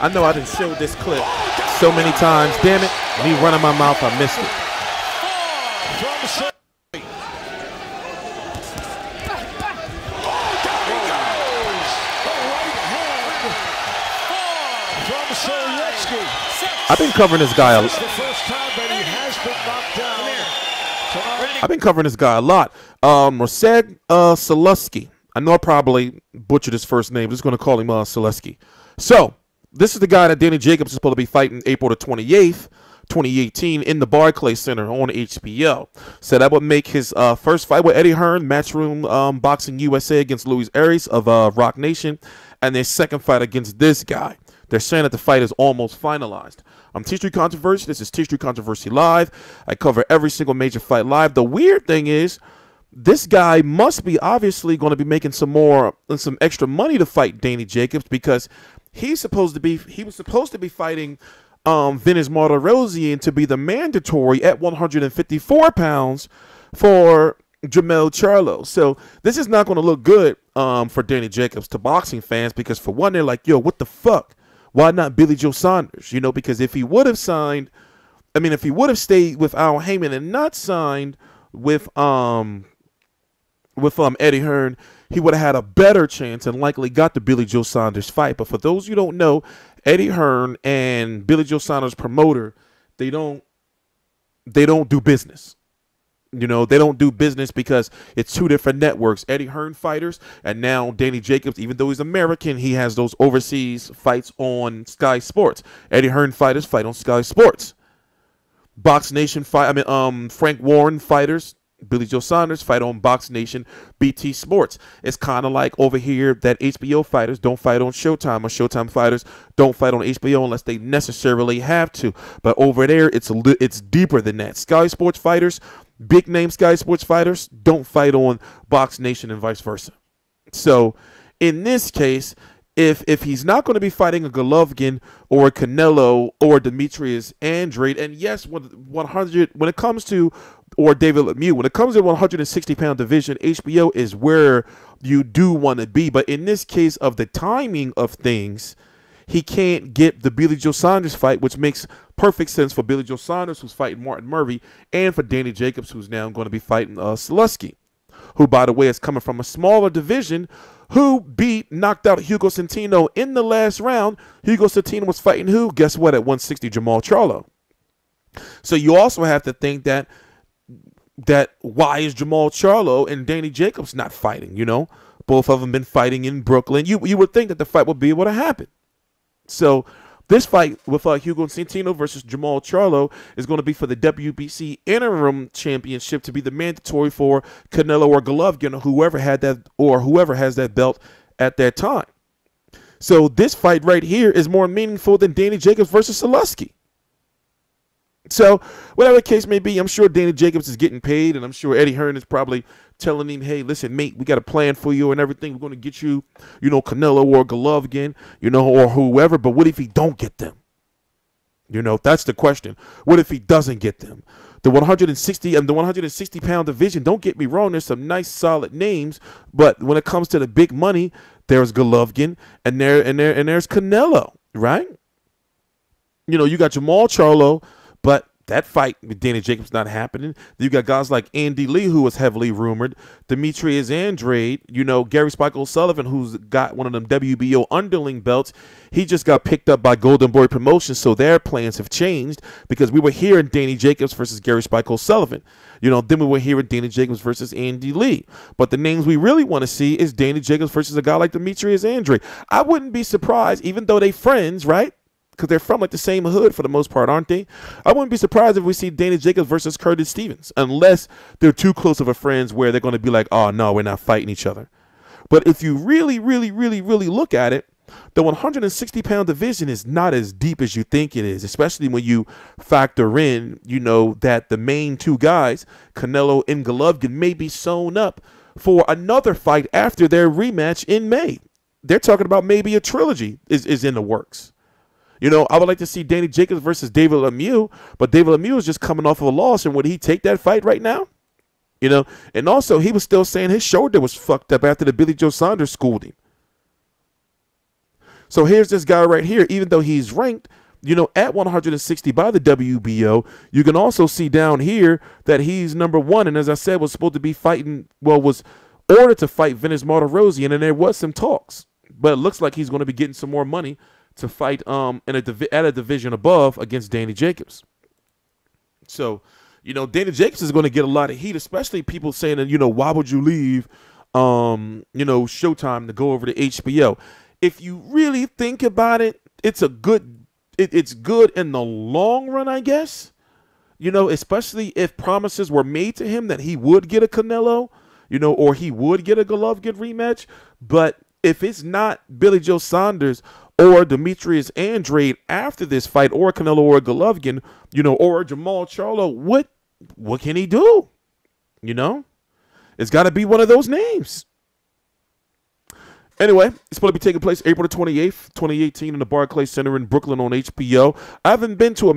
I know I done showed this clip so many times. Damn it. Me running my mouth, I missed it. I've been covering this guy a lot. I've been covering this guy a lot. Maciej Sulecki. I know I probably butchered his first name. I'm just going to call him Sulecki. So, this is the guy that Danny Jacobs is supposed to be fighting April the 28th, 2018 in the Barclays Center on HBO. So that would make his first fight with Eddie Hearn, Matchroom Boxing USA against Luis Aries of Rock Nation, and their second fight against this guy. They're saying that the fight is almost finalized. I'm TstreeT Controversy. This is TstreeT Controversy Live. I cover every single major fight live. The weird thing is, this guy must be obviously going to be making some extra money to fight Danny Jacobs, because he was supposed to be fighting Vinicius Martirosyan to be the mandatory at 154 pounds for Jamel Charlo. So this is not going to look good for Danny Jacobs to boxing fans, because for one, they're like, yo, what the fuck? Why not Billy Joe Saunders? You know, because if he would have signed, I mean, if he would have stayed with Al Heyman and not signed with Eddie Hearn, he would have had a better chance and likely got the Billy Joe Saunders fight. But for those who don't know, Eddie Hearn and Billy Joe Saunders promoter, they don't do business. You know, they don't do business because it's two different networks. Eddie Hearn fighters, and now Danny Jacobs, even though he's American, he has those overseas fights on Sky Sports. Eddie Hearn fighters fight on Sky Sports. Box Nation fight, Frank Warren fighters, Billy Joe Saunders fight on Box Nation BT Sports. It's kind of like over here that HBO fighters don't fight on Showtime, or Showtime fighters don't fight on HBO unless they necessarily have to. But over there, it's deeper than that. Sky Sports fighters, big name Sky Sports fighters, don't fight on Box Nation and vice versa. So in this case, if he's not going to be fighting a Golovkin or a Canelo or Demetrius Andrade, and yes, when it comes to, or David Lemieux, when it comes to 160-pound division, HBO is where you do want to be. But in this case of the timing of things, he can't get the Billy Joe Saunders fight, which makes perfect sense for Billy Joe Saunders, who's fighting Martin Murphy, and for Danny Jacobs, who's now going to be fighting Sulecki, who, by the way, is coming from a smaller division, who knocked out Hugo Centeno in the last round. Hugo Centeno was fighting who? Guess what? At 160, Jamal Charlo. So you also have to think that why is Jamal Charlo and Danny Jacobs not fighting? You know, both of them been fighting in Brooklyn. You would think that the fight would be able to happen. So this fight with Hugo Centeno versus Jamal Charlo is going to be for the WBC interim championship, to be the mandatory for Canelo or Golovkin, or whoever has that belt at that time. So this fight right here is more meaningful than Danny Jacobs versus Sulecki. So whatever the case may be, I'm sure Danny Jacobs is getting paid, and I'm sure Eddie Hearn is probably telling him, hey, listen, mate, we got a plan for you and everything. We're going to get you, you know, Canelo or Golovkin, you know, or whoever. But what if he don't get them? You know, that's the question. What if he doesn't get them? The 160 and the 160-pound division, don't get me wrong, there's some nice solid names, but when it comes to the big money, there's Golovkin and there's Canelo, right? You know, you got Jamal Charlo, but that fight with Danny Jacobs not happening. You got guys like Andy Lee, who was heavily rumored, Demetrius Andrade, you know, Gary Spike O'Sullivan, who's got one of them WBO underling belts. He just got picked up by Golden Boy Promotions, so their plans have changed, because we were hearing Danny Jacobs versus Gary Spike O'Sullivan. You know, then we were hearing Danny Jacobs versus Andy Lee. But the names we really want to see is Danny Jacobs versus a guy like Demetrius Andrade. I wouldn't be surprised, even though they friends, right? Because they're from like the same hood for the most part, aren't they? I wouldn't be surprised if we see Danny Jacobs versus Curtis Stevens, unless they're too close of a friends where they're going to be like, oh, no, we're not fighting each other. But if you really look at it, the 160-pound division is not as deep as you think it is, especially when you factor in, you know, that the main two guys, Canelo and Golovkin, may be sewn up for another fight after their rematch in May. They're talking about maybe a trilogy is in the works. You know, I would like to see Danny Jacobs versus David Lemieux, but David Lemieux is just coming off of a loss, and would he take that fight right now? You know, and also he was still saying his shoulder was fucked up after the Billy Joe Saunders schooled him. So here's this guy right here, even though he's ranked, at 160 by the WBO, you can also see down here that he's number 1. And as I said, was supposed to be fighting, was ordered to fight Vince Martirosyan, and there was some talks. But it looks like he's going to be getting some more money to fight at a division above against Danny Jacobs. So, Danny Jacobs is going to get a lot of heat, especially people saying that, why would you leave, Showtime to go over to HBO? If you really think about it, it's good in the long run, I guess. Especially if promises were made to him that he would get a Canelo, or he would get a Golovkin rematch. But if it's not Billy Joe Saunders or Demetrius Andrade after this fight, or Canelo or Golovkin, or Jamal Charlo, what can he do? It's got to be one of those names. Anyway, it's going to be taking place April the 28th, 2018 in the Barclays Center in Brooklyn on HBO. I haven't been to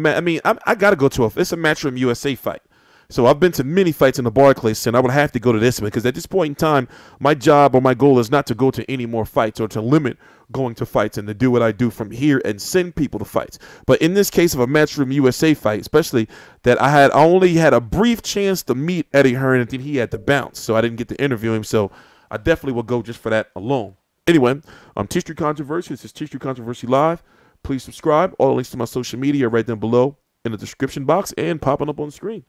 I got to go to it's a Matchroom USA fight. So I've been to many fights in the Barclays Center. I would have to go to this one because at this point in time, my job or my goal is not to go to any more fights or to limit going to fights and to do what I do from here and send people to fights. But in this case of a Matchroom USA fight, especially that I only had a brief chance to meet Eddie Hearn, and then he had to bounce. So I didn't get to interview him. So I definitely will go just for that alone. Anyway, I'm TstreeT Controversy. This is TstreeT Controversy Live. Please subscribe. All the links to my social media are right down below in the description box and popping up on the screen.